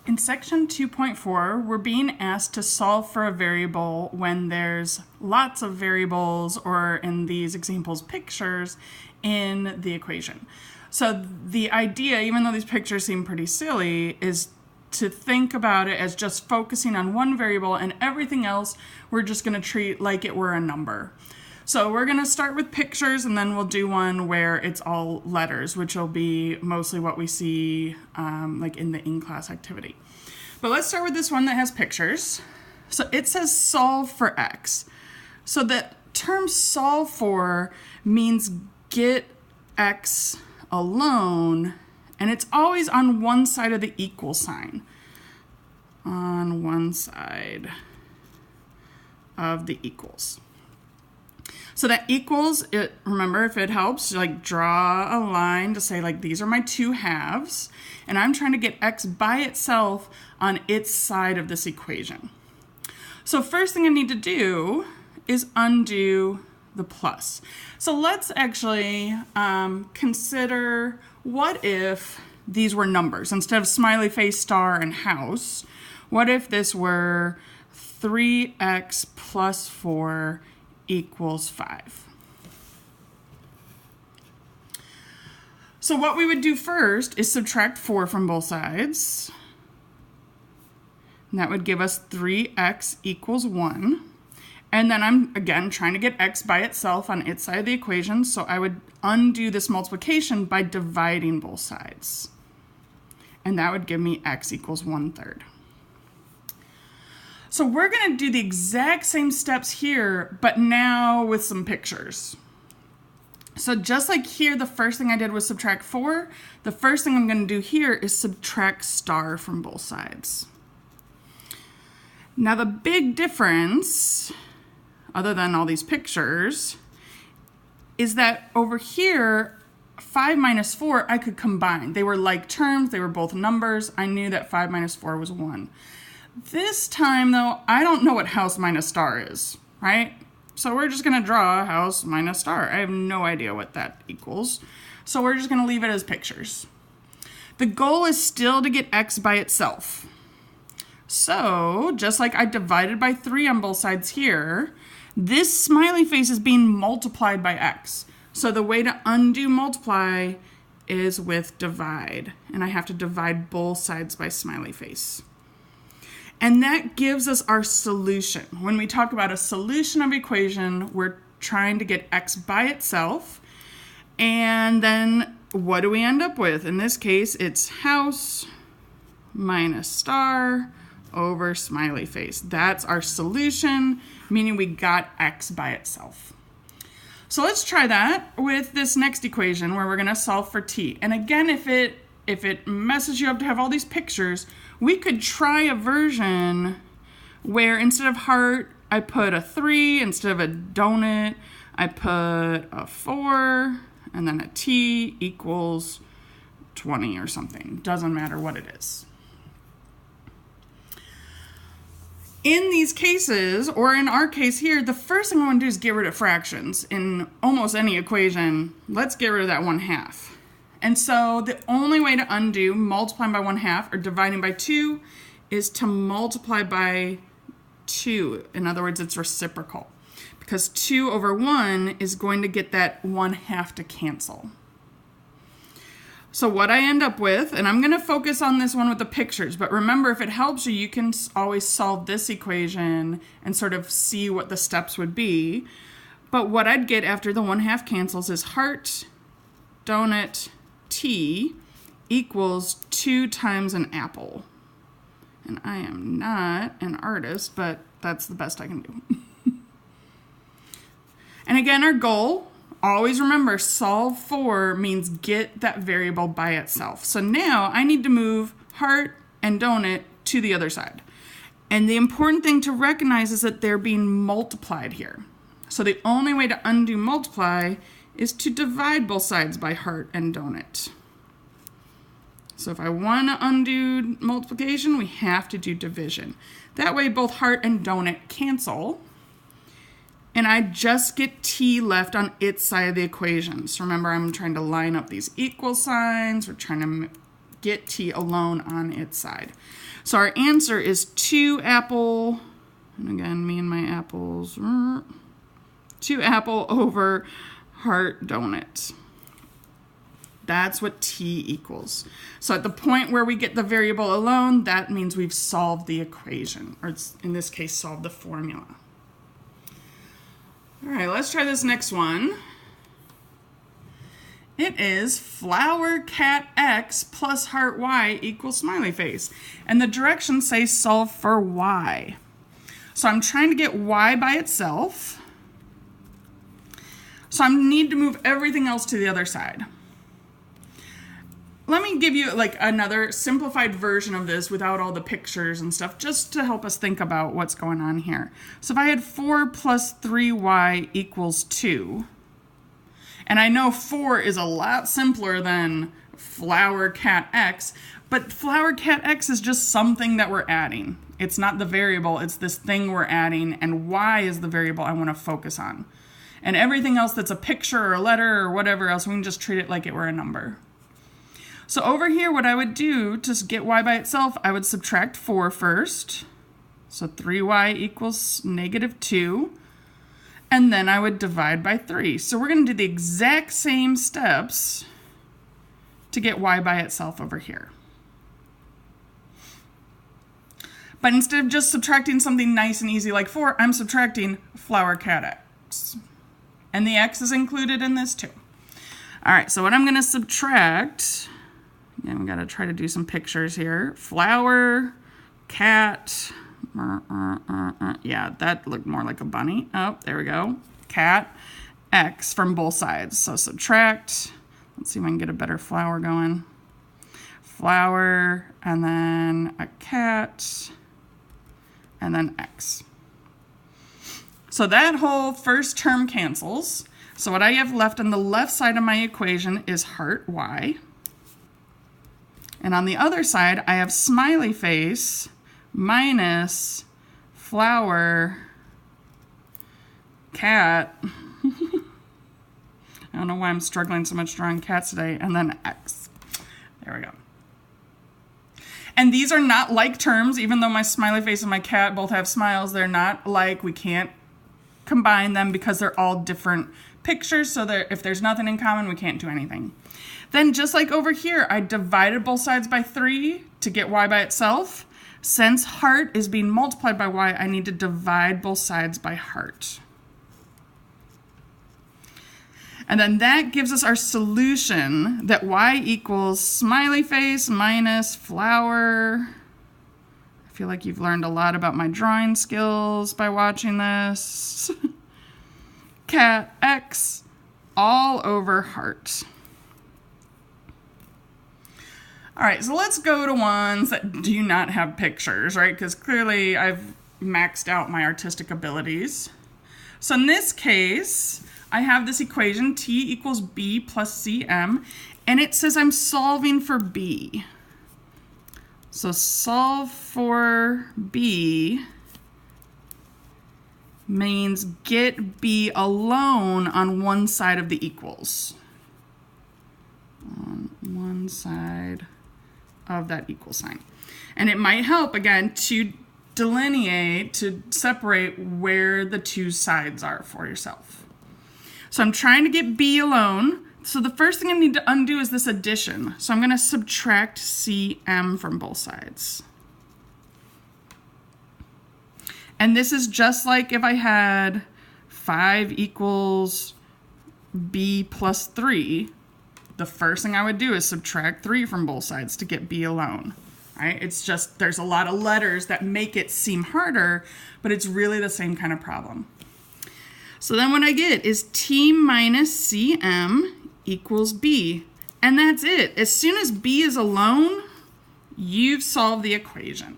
In section 2.4, we're being asked to solve for a variable when there's lots of variables, or in these examples, pictures in the equation. So the idea, even though these pictures seem pretty silly, is to think about it as just focusing on one variable, and everything else we're just going to treat like it were a number. So we're going to start with pictures, and then we'll do one where it's all letters, which will be mostly what we see like in the in-class activity. But let's start with this one that has pictures. So it says solve for x. So the term solve for means get x alone, and it's always on one side of the equal sign. On one side of the equals. So that equals, it, remember, if it helps, like draw a line to say like these are my two halves, and I'm trying to get x by itself on its side of this equation. So first thing I need to do is undo the plus. So let's actually consider, what if these were numbers? Instead of smiley face, star, and house, what if this were 3x plus 4 equals 5. So what we would do first is subtract 4 from both sides. And that would give us 3x equals 1. And then I'm, again, trying to get x by itself on its side of the equation, so I would undo this multiplication by dividing both sides. And that would give me x equals 1/3. So we're going to do the exact same steps here, but now with some pictures. So just like here, the first thing I did was subtract 4. The first thing I'm going to do here is subtract star from both sides. Now the big difference, other than all these pictures, is that over here, 5 minus 4, I could combine. They were like terms, they were both numbers. I knew that 5 minus 4 was 1. This time, though, I don't know what house minus star is, right? So we're just going to draw house minus star. I have no idea what that equals. So we're just going to leave it as pictures. The goal is still to get x by itself. So just like I divided by 3 on both sides here, this smiley face is being multiplied by x. So the way to undo multiply is with divide. And I have to divide both sides by smiley face. And that gives us our solution. When we talk about a solution of equation, we're trying to get x by itself. And then what do we end up with? In this case, it's house minus star over smiley face. That's our solution, meaning we got x by itself. So let's try that with this next equation where we're going to solve for t. And again, if it messes you up to have all these pictures, we could try a version where instead of heart, I put a 3. Instead of a donut, I put a 4. And then a t equals 20 or something. Doesn't matter what it is. In these cases, or in our case here, the first thing I want to do is get rid of fractions. In almost any equation, let's get rid of that 1/2. And so the only way to undo multiplying by 1/2 or dividing by 2 is to multiply by 2. In other words, it's reciprocal. Because 2 over 1 is going to get that 1/2 to cancel. So what I end up with, and I'm going to focus on this one with the pictures, but remember, if it helps you, you can always solve this equation and sort of see what the steps would be. But what I'd get after the 1/2 cancels is heart, donut, t equals 2 times an apple. And I am not an artist, but that's the best I can do. And again, our goal, always remember, solve for means get that variable by itself. So now I need to move heart and donut to the other side. And the important thing to recognize is that they're being multiplied here. So the only way to undo multiply is to divide both sides by heart and donut. So if I want to undo multiplication, we have to do division. That way both heart and donut cancel, and I just get t left on its side of the equation. So remember, I'm trying to line up these equal signs. We're trying to get t alone on its side. So our answer is 2 apple, and again, me and my apples, 2 apple over heart donut. That's what t equals. So at the point where we get the variable alone, that means we've solved the equation, or it's, in this case, solved the formula. All right, let's try this next one. It is flower cat x plus heart y equals smiley face. And the directions say solve for y. So I'm trying to get y by itself. So I need to move everything else to the other side. Let me give you like another simplified version of this without all the pictures and stuff, just to help us think about what's going on here. So if I had 4 plus 3y equals 2, and I know 4 is a lot simpler than flower cat x, but flower cat x is just something that we're adding. It's not the variable, it's this thing we're adding, and y is the variable I want to focus on. And everything else that's a picture or a letter or whatever else, we can just treat it like it were a number. So over here, what I would do to get y by itself, I would subtract 4 first. So 3y equals -2. And then I would divide by 3. So we're going to do the exact same steps to get y by itself over here. But instead of just subtracting something nice and easy like 4, I'm subtracting flower cat x. And the x is included in this too. All right, so what I'm going to subtract, again, we got to try to do some pictures here. Flower cat, yeah, that looked more like a bunny. Oh, there we go. Cat x from both sides. So subtract, let's see if I can get a better flower going. Flower, and then a cat, and then x. So that whole first term cancels. So what I have left on the left side of my equation is heart y. And on the other side, I have smiley face minus flower cat. I don't know why I'm struggling so much drawing cats today. And then x. There we go. And these are not like terms, even though my smiley face and my cat both have smiles. They're not like, we can't combine them because they're all different pictures. So if there's nothing in common, we can't do anything. Then just like over here, I divided both sides by 3 to get y by itself. Since heart is being multiplied by y, I need to divide both sides by heart. And then that gives us our solution that y equals smiley face minus flower. I feel like you've learned a lot about my drawing skills by watching this. Cat x all over heart. All right, so let's go to ones that do not have pictures, right? Because clearly I've maxed out my artistic abilities. So in this case, I have this equation, t equals b plus cm, and it says I'm solving for b. So solve for b means get b alone on one side of the equals. On one side of that equal sign. And it might help, again, to delineate, to separate where the two sides are for yourself. So I'm trying to get b alone. So the first thing I need to undo is this addition. So I'm going to subtract cm from both sides. And this is just like if I had 5 equals b plus 3. The first thing I would do is subtract 3 from both sides to get b alone. Right? It's just, there's a lot of letters that make it seem harder, but it's really the same kind of problem. So then what I get is t minus cm equals b. And that's it. As soon as b is alone, you've solved the equation.